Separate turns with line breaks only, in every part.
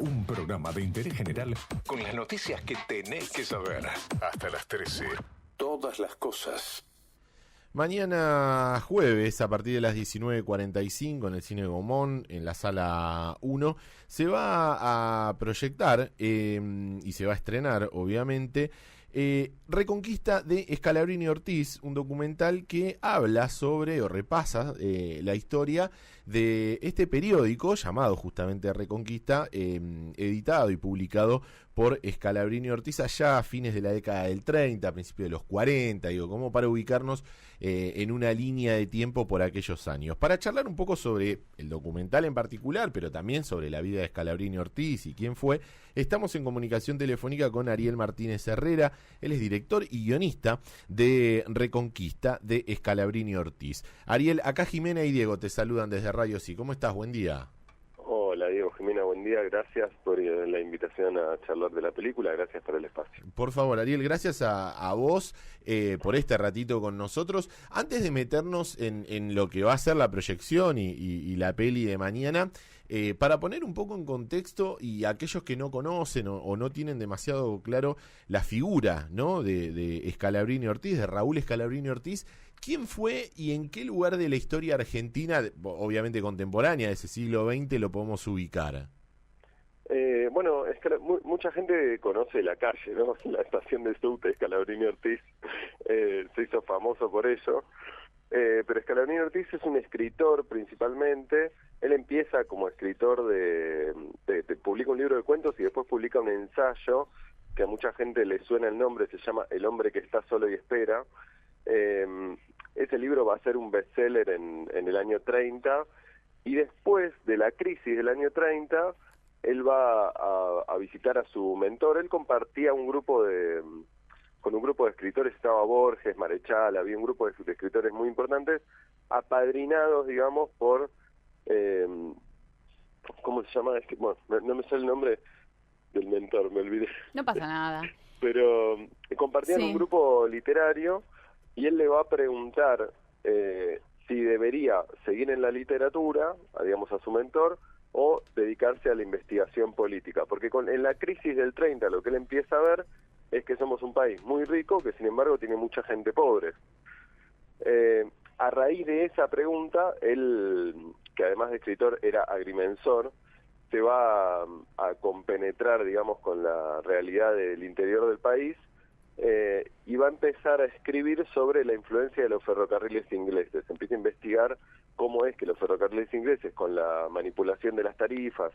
Un programa de interés general con las noticias que tenés que saber. Hasta las 13. Todas las cosas.
Mañana jueves, a partir de las 19:45, en el Cine Gomón, en la Sala 1, se va a proyectar y se va a estrenar, obviamente, Reconquista de Scalabrini Ortiz, un documental que habla sobre o repasa la historia de este periódico llamado justamente Reconquista, editado y publicado por Scalabrini Ortiz allá a fines de la década del 30, a principios de los 40, digo, como para ubicarnos en una línea de tiempo por aquellos años. Para charlar un poco sobre el documental en particular, pero también sobre la vida de Scalabrini Ortiz y quién fue, estamos en comunicación telefónica con Ariel Martínez Herrera. Él es director y guionista de Reconquista de Scalabrini Ortiz. Ariel, acá Jimena y Diego te saludan desde Radio Sí. ¿Cómo estás? Buen día.
Hola Diego, Jimena, buen día, gracias por la invitación a charlar de la película, gracias por el espacio.
Por favor, Ariel, gracias a vos por este ratito con nosotros. Antes de meternos en lo que va a ser la proyección y la peli de mañana, para poner un poco en contexto y aquellos que no conocen o no tienen demasiado claro la figura, ¿no?, de Scalabrini Ortiz, de Raúl Scalabrini Ortiz, ¿quién fue y en qué lugar de la historia argentina, obviamente contemporánea, de ese siglo XX, lo podemos ubicar?
Bueno, es que mucha gente conoce la calle, ¿no? La estación de subte Scalabrini Ortiz se hizo famoso por eso, pero Scalabrini Ortiz es un escritor principalmente. Él empieza como escritor publica un libro de cuentos y después publica un ensayo que a mucha gente le suena el nombre, se llama El hombre que está solo y espera. Ese libro va a ser un bestseller en el año 30, y después de la crisis del año 30, él va a visitar a su mentor. Él compartía con un grupo de escritores, estaba Borges, Marechal, había un grupo de escritores muy importantes, apadrinados, digamos, por, ¿cómo se llama? Es que, bueno, no me sale el nombre del mentor, me olvidé.
No pasa nada.
Pero compartían un grupo literario, y él le va a preguntar si debería seguir en la literatura, digamos, a su mentor, o dedicarse a la investigación política, porque en la crisis del 30 lo que él empieza a ver es que somos un país muy rico que sin embargo tiene mucha gente pobre. A raíz de esa pregunta, él, que además de escritor era agrimensor, se va a compenetrar, digamos, con la realidad del interior del país, y va a empezar a escribir sobre la influencia de los ferrocarriles ingleses. Empieza a investigar cómo es que los ferrocarriles ingleses, con la manipulación de las tarifas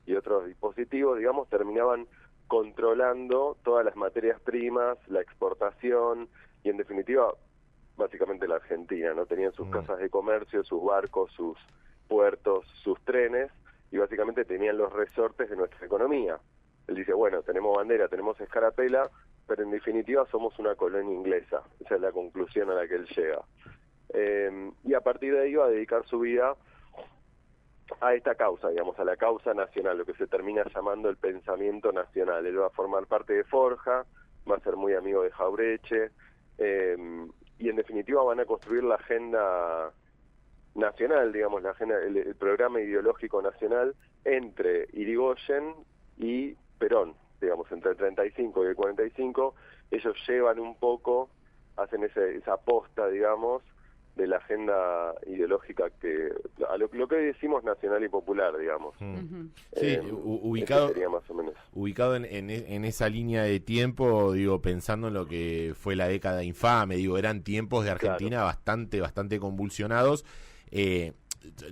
y otros dispositivos, digamos, terminaban controlando todas las materias primas, la exportación y, en definitiva, básicamente la Argentina, ¿no? Tenían sus casas de comercio, sus barcos, sus puertos, sus trenes, y básicamente tenían los resortes de nuestra economía. Él dice, bueno, tenemos bandera, tenemos escarapela, pero en definitiva somos una colonia inglesa. Esa es la conclusión a la que él llega. Y a partir de ahí va a dedicar su vida a esta causa, digamos, a la causa nacional, lo que se termina llamando el pensamiento nacional. Él va a formar parte de Forja, va a ser muy amigo de Jaureche, y en definitiva van a construir la agenda nacional, digamos, el programa ideológico nacional entre Irigoyen y Perón, digamos, entre el 35 y el 45, ellos llevan un poco, hacen esa aposta, digamos, de la agenda ideológica a lo que hoy decimos nacional y popular, digamos.
Sí, ubicado,
sería más o menos.
Ubicado en esa línea de tiempo, digo, pensando en lo que fue la década infame, digo, eran tiempos de Argentina bastante convulsionados,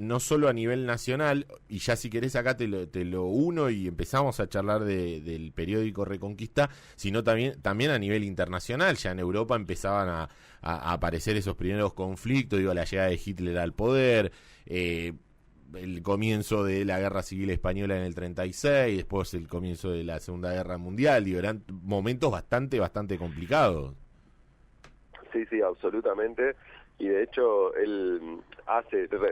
no solo a nivel nacional, y ya si querés acá te lo uno y empezamos a charlar del periódico Reconquista, sino también a nivel internacional. Ya en Europa empezaban a aparecer esos primeros conflictos, digo, la llegada de Hitler al poder, el comienzo de la Guerra Civil Española en el 36, después el comienzo de la Segunda Guerra Mundial, digo, eran momentos bastante complicados.
Sí, absolutamente. Y de hecho él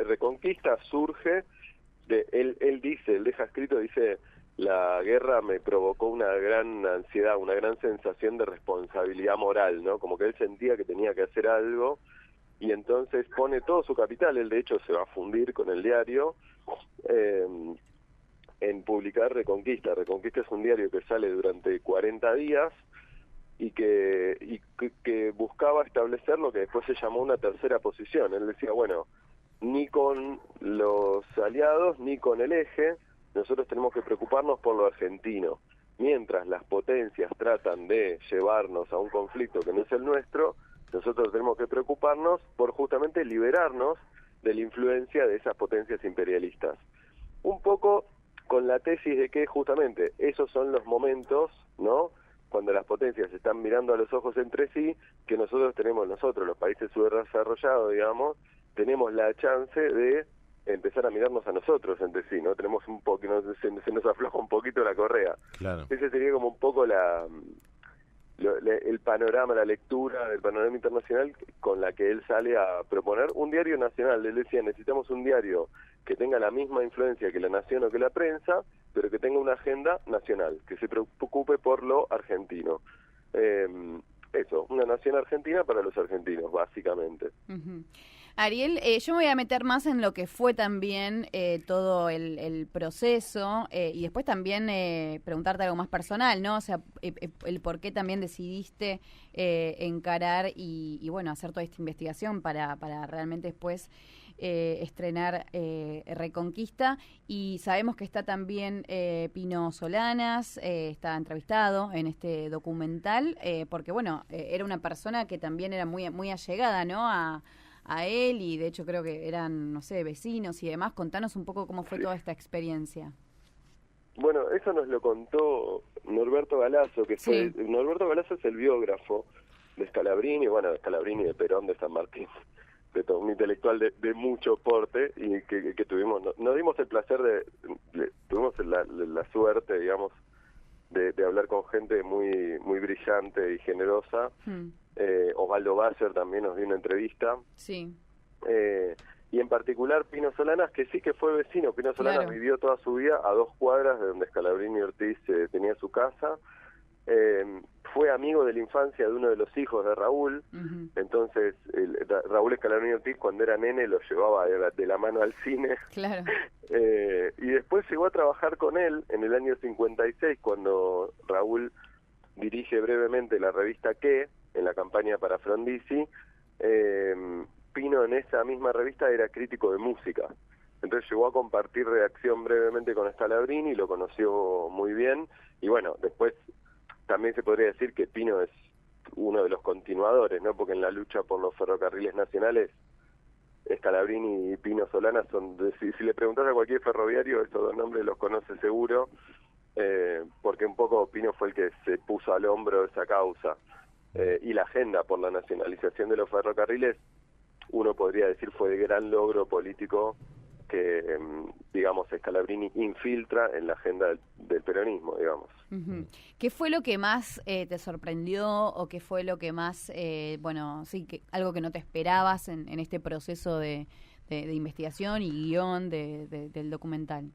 Reconquista surge él deja escrito, dice, la guerra me provocó una gran ansiedad, una gran sensación de responsabilidad moral, ¿no? Como que él sentía que tenía que hacer algo, y entonces pone todo su capital. Él de hecho se va a fundir con el diario, en publicar Reconquista. Reconquista es un diario que sale durante 40 días y que buscaba establecer lo que después se llamó una tercera posición. Él decía, bueno, ni con los aliados ni con el eje, nosotros tenemos que preocuparnos por lo argentino. Mientras las potencias tratan de llevarnos a un conflicto que no es el nuestro, nosotros tenemos que preocuparnos por justamente liberarnos de la influencia de esas potencias imperialistas. Un poco con la tesis de que justamente esos son los momentos, ¿no?, cuando las potencias están mirando a los ojos entre sí, que nosotros, los países subdesarrollados, digamos, tenemos la chance de empezar a mirarnos a nosotros entre sí, ¿no? Tenemos un poco, se nos afloja un poquito la correa.
Claro.
Ese sería como un poco el panorama, la lectura del panorama internacional con la que él sale a proponer un diario nacional. Él decía, necesitamos un diario que tenga la misma influencia que La Nación o que la prensa, pero que tenga una agenda nacional, que se preocupe por lo argentino. Eso, una nación argentina para los argentinos, básicamente.
Uh-huh. Ariel, yo me voy a meter más en lo que fue también todo el proceso y después también preguntarte algo más personal, ¿no? O sea, el por qué también decidiste encarar y bueno, hacer toda esta investigación para realmente después estrenar Reconquista. Y sabemos que está también Pino Solanas, está entrevistado en este documental, porque bueno, era una persona que también era muy, muy allegada, ¿no?, a él, y de hecho creo que eran, no sé, vecinos y demás. Contanos un poco cómo fue toda esta experiencia.
Bueno, eso nos lo contó Norberto Galazo, que fue... Sí. Norberto Galazo es el biógrafo de Scalabrini, bueno, de Scalabrini, de Perón, de San Martín, de todo un intelectual de mucho porte, y que tuvimos, nos dimos el placer tuvimos la suerte, digamos, de hablar con gente muy muy brillante y generosa. Osvaldo Bayer también nos dio una entrevista.
Sí.
Y en particular Pino Solanas, que sí que fue vecino. Pino Solanas, claro, vivió toda su vida a 2 cuadras de donde Scalabrini Ortiz tenía su casa. Fue amigo de la infancia de uno de los hijos de Raúl. Uh-huh. Entonces Raúl Scalabrini Ortiz, cuando era nene, lo llevaba de la mano al cine.
Claro.
Y después llegó a trabajar con él en el año 56, cuando Raúl dirige brevemente la revista ¿Qué?, en la campaña para Frondizi. Pino en esa misma revista era crítico de música. Entonces llegó a compartir redacción brevemente con Scalabrini, lo conoció muy bien. Y bueno, después también se podría decir que Pino es uno de los continuadores, ¿no? Porque en la lucha por los ferrocarriles nacionales, Scalabrini y Pino Solanas son... Si le preguntas a cualquier ferroviario, esos 2 nombres los conoce seguro, porque un poco Pino fue el que se puso al hombro esa causa. Y la agenda por la nacionalización de los ferrocarriles, uno podría decir, fue de gran logro político que, digamos, Scalabrini infiltra en la agenda del peronismo, digamos.
Uh-huh. ¿Qué fue lo que más te sorprendió o qué fue lo que más, bueno, sí, algo que no te esperabas en este proceso de investigación y guión del documental?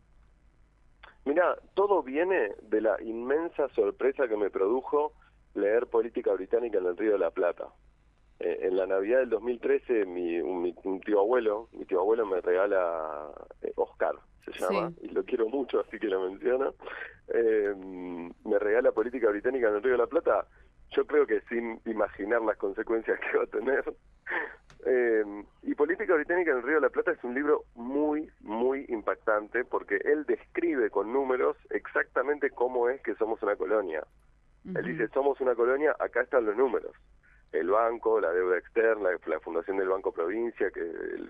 Mirá, todo viene de la inmensa sorpresa que me produjo leer política británica en el Río de la Plata. En la Navidad del 2013, mi tío abuelo me regala Oscar, se llama, sí, y lo quiero mucho, así que lo menciono. Me regala política británica en el Río de la Plata, yo creo que sin imaginar las consecuencias que va a tener. Y Política Británica en el Río de la Plata es un libro muy, muy impactante, porque él describe con números exactamente cómo es que somos una colonia. Uh-huh. Él dice, somos una colonia, acá están los números. El banco, la deuda externa, la fundación del Banco Provincia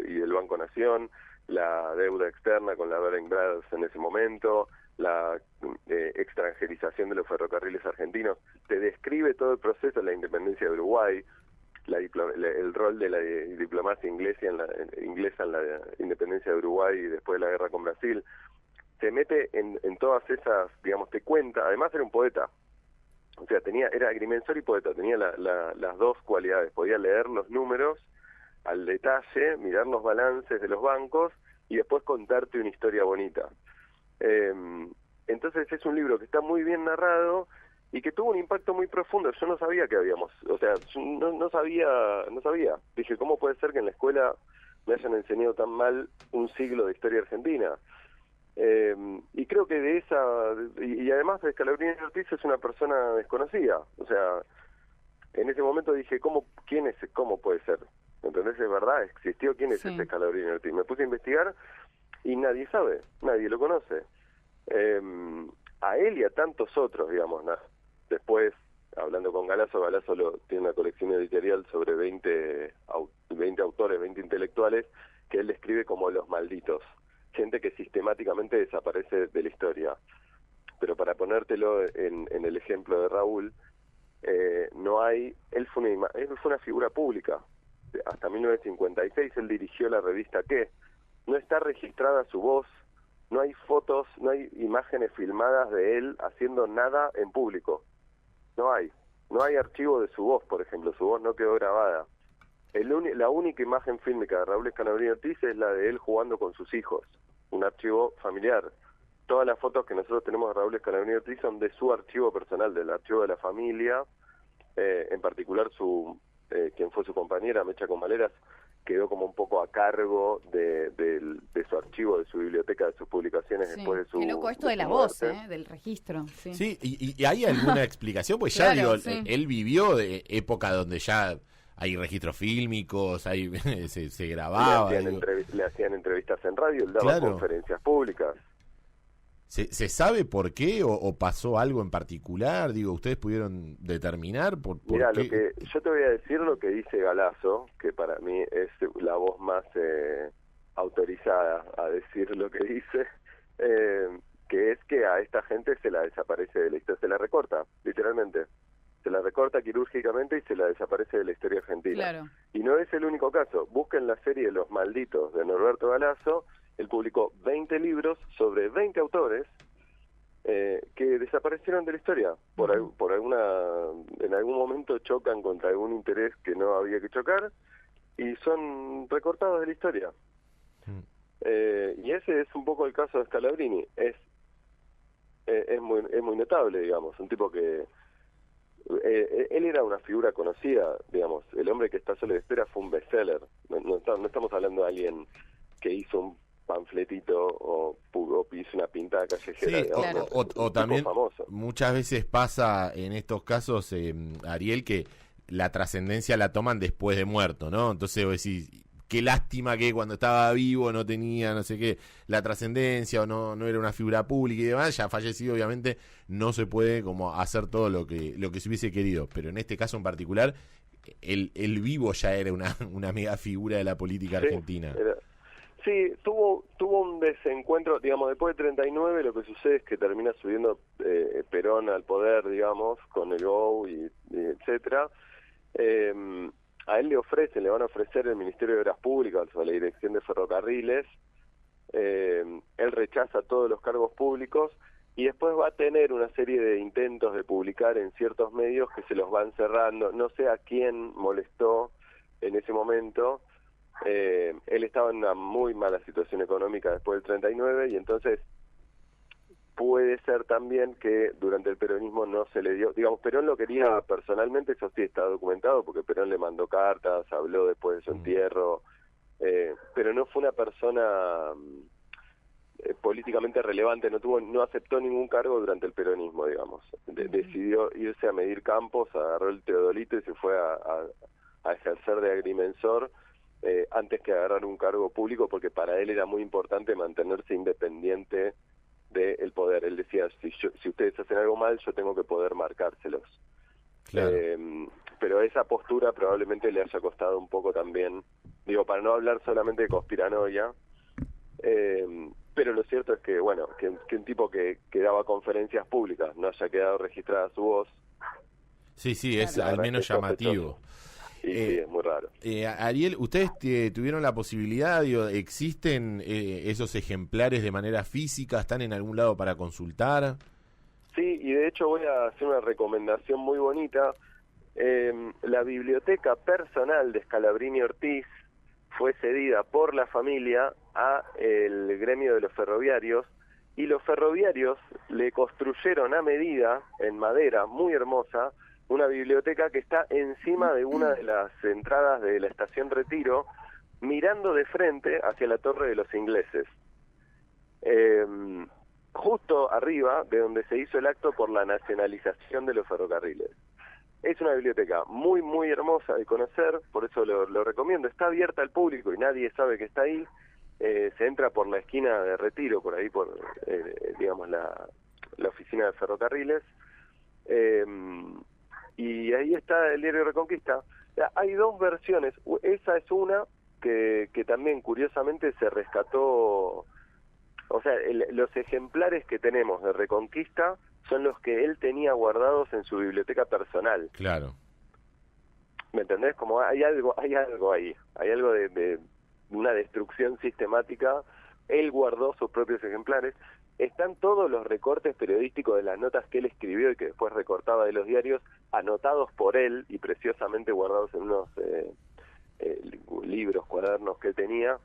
y del Banco Nación, la deuda externa con la Baring Brothers en ese momento, la extranjerización de los ferrocarriles argentinos. Te describe todo el proceso de la independencia de Uruguay, el rol de la diplomacia inglesa en la independencia de Uruguay y después de la guerra con Brasil. Se mete en todas esas, digamos, te cuenta. Además era un poeta. O sea, era agrimensor y poeta, tenía las 2 cualidades. Podía leer los números al detalle, mirar los balances de los bancos y después contarte una historia bonita. Entonces es un libro que está muy bien narrado y que tuvo un impacto muy profundo. Yo no sabía que no sabía. Dije, ¿cómo puede ser que en la escuela me hayan enseñado tan mal un siglo de historia argentina? Y creo que de esa, y además Scalabrini Ortiz es una persona desconocida, o sea, en ese momento dije, ¿cómo puede ser? ¿Entendés? Es verdad, existió, ¿quién es este Scalabrini Ortiz? Me puse a investigar y nadie sabe, nadie lo conoce. A él y a tantos otros, digamos, después, hablando con Galasso tiene una colección editorial sobre 20 autores, 20 intelectuales, que él describe como los malditos, gente que sistemáticamente desaparece de la historia. Pero para ponértelo en el ejemplo de Raúl, él fue una figura pública. Hasta 1956 él dirigió la revista ¿Qué? No está registrada su voz, no hay fotos, no hay imágenes filmadas de él haciendo nada en público. No hay archivo de su voz, por ejemplo, su voz no quedó grabada. La única imagen fílmica de Raúl Scalabrini Ortiz es la de él jugando con sus hijos, un archivo familiar. Todas las fotos que nosotros tenemos de Raúl Scalabrini Ortiz son de su archivo personal, del archivo de la familia, en particular quien fue su compañera, Mecha Comaleras, quedó como un poco a cargo de su archivo, de su biblioteca, de sus publicaciones después de su
Qué loco esto de la voz, del registro. Sí,
y ¿hay alguna explicación? Pues ya él vivió de época donde ya hay registros fílmicos, se grababa.
Le hacían entrevistas en radio, él daba conferencias públicas.
¿Se sabe por qué o pasó algo en particular? Digo, ¿ustedes pudieron determinar por
Mirá,
qué?
Yo te voy a decir lo que dice Galasso, que para mí es la voz más autorizada a decir lo que dice, que es que a esta gente se la desaparece de la historia, se la recorta, literalmente. Se la recorta quirúrgicamente y se la desaparece de la historia argentina.
Claro.
Y no es el único caso. Busquen la serie Los Malditos de Norberto Galasso. Él publicó 20 libros sobre 20 autores que desaparecieron de la historia. En algún momento chocan contra algún interés que no había que chocar y son recortados de la historia. Y ese es un poco el caso de Scalabrini. Es muy notable, digamos. Un tipo que... él era una figura conocida, digamos. El hombre que está solo de espera fue un bestseller. No estamos hablando de alguien que hizo un panfletito o hizo una pintada callejera.
Sí,
digamos,
o también
famoso.
Muchas veces pasa en estos casos, Ariel, que la trascendencia la toman después de muerto, ¿no? Entonces vos decís, qué lástima que cuando estaba vivo no tenía, no sé qué, la trascendencia o no era una figura pública y demás. Ya fallecido, obviamente, no se puede como hacer todo lo que se hubiese querido. Pero en este caso en particular, el vivo ya era una mega figura de la política argentina.
Sí, tuvo un desencuentro, digamos, después de 39 lo que sucede es que termina subiendo Perón al poder, digamos, con el GO y etcétera. A él le van a ofrecer el Ministerio de Obras Públicas o la Dirección de Ferrocarriles. Él rechaza todos los cargos públicos y después va a tener una serie de intentos de publicar en ciertos medios que se los van cerrando. No sé a quién molestó en ese momento. Él estaba en una muy mala situación económica después del 39 y entonces puede ser también que durante el peronismo no se le dio, digamos, Perón lo quería personalmente, eso sí está documentado porque Perón le mandó cartas, habló después de su entierro, pero no fue una persona políticamente relevante, no aceptó ningún cargo durante el peronismo, digamos. Decidió irse a medir campos, agarró el teodolito y se fue a ejercer de agrimensor antes que agarrar un cargo público, porque para él era muy importante mantenerse independiente del poder. Él decía, si ustedes hacen algo mal, yo tengo que poder marcárselos.
Claro.
Pero esa postura probablemente le haya costado un poco también, digo, para no hablar solamente de conspiranoia, pero lo cierto es que, bueno, que un tipo que daba conferencias públicas no haya quedado registrada su voz.
Sí, es al menos llamativo.
Sí, es muy raro.
Ariel, ¿ustedes tuvieron la posibilidad, existen esos ejemplares de manera física, están en algún lado para consultar?
Sí, y de hecho voy a hacer una recomendación muy bonita. La biblioteca personal de Scalabrini Ortiz fue cedida por la familia a el gremio de los ferroviarios, y los ferroviarios le construyeron a medida, en madera, muy hermosa, una biblioteca que está encima de una de las entradas de la estación Retiro, mirando de frente hacia la Torre de los Ingleses. justo arriba de donde se hizo el acto por la nacionalización de los ferrocarriles. Es una biblioteca muy, muy hermosa de conocer, por eso lo recomiendo. Está abierta al público y nadie sabe que está ahí. Se entra por la esquina de Retiro, por ahí, por digamos, la oficina de ferrocarriles. Y ahí está el diario Reconquista. Hay dos versiones. Esa es una que también, curiosamente, se rescató. O sea, los ejemplares que tenemos de Reconquista son los que él tenía guardados en su biblioteca personal.
Claro.
¿Me entendés? Como hay algo ahí, hay algo de una destrucción sistemática. Él guardó sus propios ejemplares. Están todos los recortes periodísticos de las notas que él escribió y que después recortaba de los diarios, anotados por él y preciosamente guardados en unos libros, cuadernos que él tenía.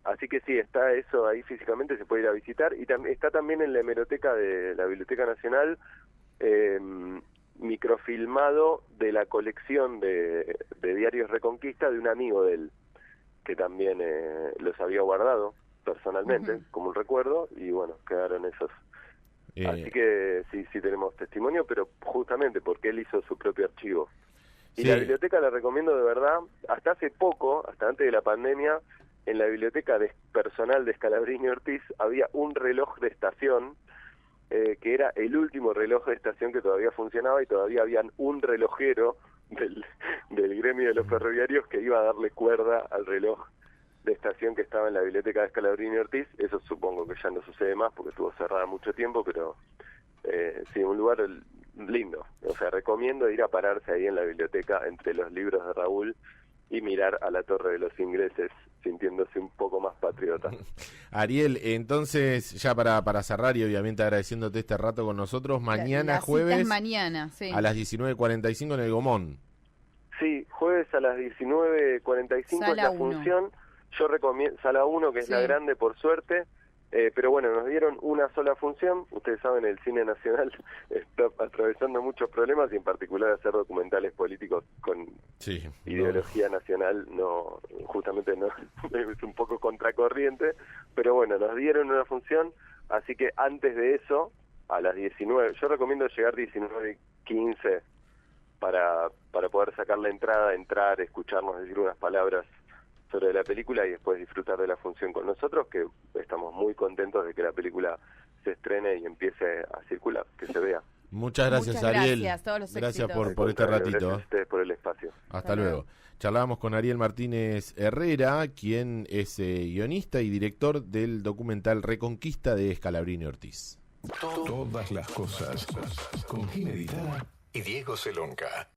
Así que sí, está eso ahí físicamente, se puede ir a visitar. Y está también en la hemeroteca de la Biblioteca Nacional, microfilmado de la colección de diarios Reconquista de un amigo de él, que también los había guardado personalmente, como un recuerdo, y bueno, quedaron esos. Así que sí tenemos testimonio, pero justamente porque él hizo su propio archivo. Y la biblioteca la recomiendo de verdad. Hasta hace poco, hasta antes de la pandemia, en la biblioteca personal de Scalabrini Ortiz había un reloj de estación, que era el último reloj de estación que todavía funcionaba, y todavía habían un relojero del gremio de los ferroviarios que iba a darle cuerda al reloj de estación que estaba en la biblioteca de Scalabrini Ortiz. Eso supongo que ya no sucede más porque estuvo cerrada mucho tiempo, pero sí, un lugar lindo. O sea, recomiendo ir a pararse ahí en la biblioteca entre los libros de Raúl y mirar a la Torre de los Ingleses sintiéndose un poco más patriota.
Ariel, entonces ya para cerrar y obviamente agradeciéndote este rato con nosotros, mañana jueves
mañana,
a las 19:45 en el Gomón.
Sí, jueves a las 19:45 es la función. Yo recomiendo Sala 1, que es la grande por suerte, pero bueno, nos dieron una sola función. Ustedes saben, el cine nacional está atravesando muchos problemas, y en particular hacer documentales políticos con ideología nacional justamente no es un poco contracorriente, pero bueno, nos dieron una función, así que antes de eso, a las 19, yo recomiendo llegar 19:15 para poder sacar la entrada, entrar, escucharnos decir unas palabras sobre la película y después disfrutar de la función con nosotros, que estamos muy contentos de que la película se estrene y empiece a circular, que se vea.
Muchas gracias, Ariel.
Gracias
por este ratito.
Gracias a ustedes por el espacio.
Hasta luego. Charlábamos con Ariel Martínez Herrera, quien es guionista y director del documental Reconquista de Scalabrini Ortiz.
Todas las cosas con Jim Editada y Diego Celonca.